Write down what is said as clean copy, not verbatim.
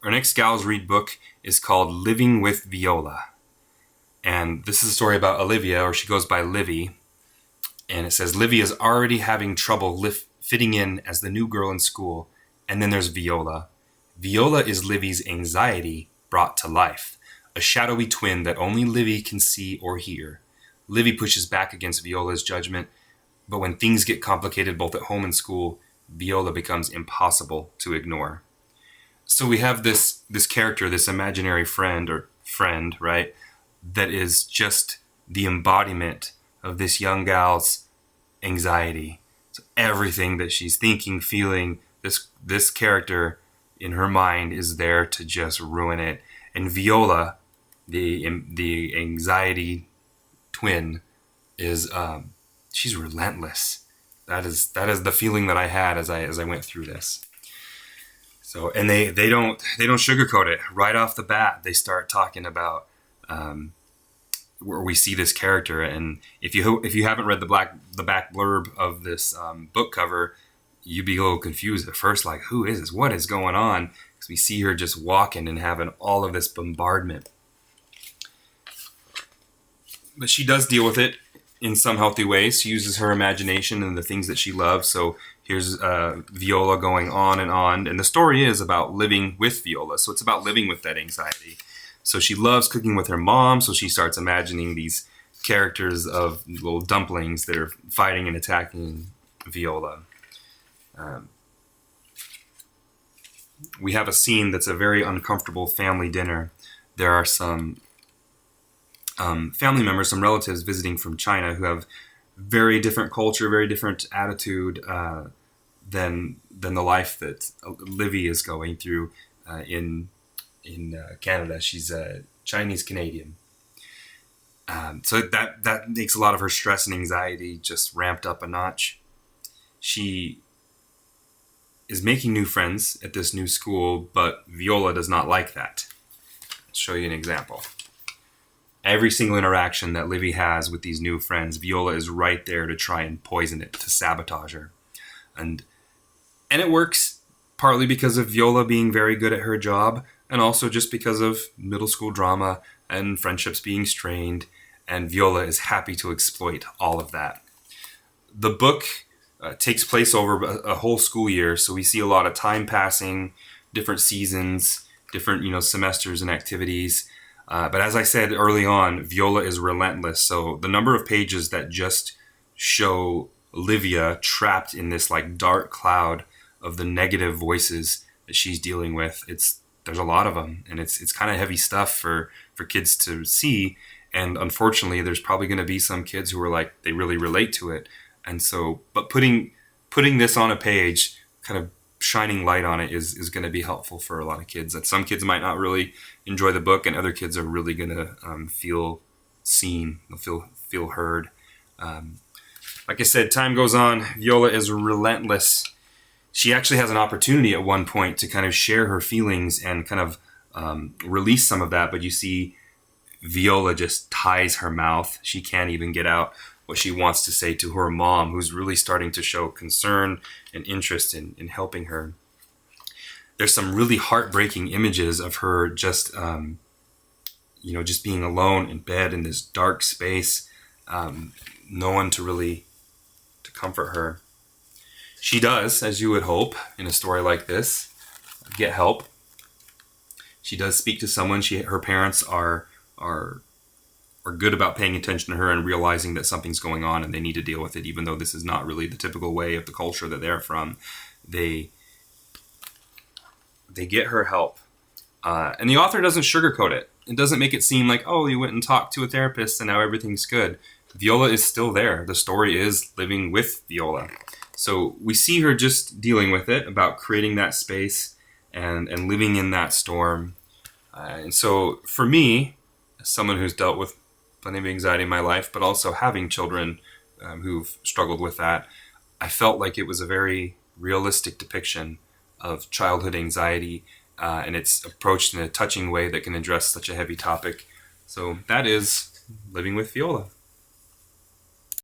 Our next Gals Read book is called Living with Viola. And this is a story about Olivia, or she goes by Livy. And it says, Livy is already having trouble fitting in as the new girl in school. And then there's Viola. Viola is Livy's anxiety brought to life, a shadowy twin that only Livy can see or hear. Livy pushes back against Viola's judgment, but when things get complicated both at home and school, Viola becomes impossible to ignore. So we have this character, this imaginary friend, right, that is just the embodiment of this young gal's anxiety. So everything that she's thinking, feeling, this character in her mind is there to just ruin it. And Viola, the anxiety twin, is she's relentless. That is the feeling that I had as I went through this. So, and they don't sugarcoat it right off the bat. They start talking about where we see this character, and if you haven't read the back blurb of this book cover, you'd be a little confused at first, like, who is this? What is going on? Because we see her just walking and having all of this bombardment. But she does deal with it in some healthy ways. She uses her imagination and the things that she loves. So here's Viola going on, and the story is about living with Viola. So it's about living with that anxiety. So she loves cooking with her mom, so she starts imagining these characters of little dumplings that are fighting and attacking Viola. We have a scene that's a very uncomfortable family dinner. There are some family members, some relatives visiting from China who have very different culture, very different attitude than the life that Livy is going through in Canada. She's a Chinese Canadian. So that makes a lot of her stress and anxiety just ramped up a notch. She is making new friends at this new school, but Viola does not like that. I'll show you an example. Every single interaction that Livy has with these new friends, Viola is right there to try and poison it, to sabotage her. And it works, partly because of Viola being very good at her job, and also just because of middle school drama and friendships being strained, and Viola is happy to exploit all of that. The book takes place over a whole school year, so we see a lot of time passing, different seasons, different semesters and activities. But as I said early on, Viola is relentless. So the number of pages that just show Olivia trapped in this like dark cloud of the negative voices that she's dealing with, there's a lot of them, and it's kind of heavy stuff for kids to see. And unfortunately, there's probably going to be some kids who are like, they really relate to it. And so, but putting this on a page, kind of shining light on it, is going to be helpful for a lot of kids. That some kids might not really enjoy the book, and other kids are really going to feel seen. They'll feel heard. Like I said, time goes on. Viola is relentless. She actually has an opportunity at one point to kind of share her feelings and kind of release some of that, but you see Viola just ties her mouth. She can't even get out what she wants to say to her mom, who's really starting to show concern and interest in helping her. There's some really heartbreaking images of her just being alone in bed in this dark space, no one to comfort her. She does, as you would hope in a story like this, get help. She does speak to someone. Her parents are good about paying attention to her and realizing that something's going on and they need to deal with it, even though this is not really the typical way of the culture that they're from. They get her help. And the author doesn't sugarcoat it. It doesn't make it seem like, oh, you went and talked to a therapist and now everything's good. Viola is still there. The story is living with Viola. So we see her just dealing with it, about creating that space and living in that storm. And so for me, as someone who's dealt with plenty of anxiety in my life, but also having children who've struggled with that, I felt like it was a very realistic depiction of childhood anxiety, and it's approached in a touching way that can address such a heavy topic. So that is Living with Viola.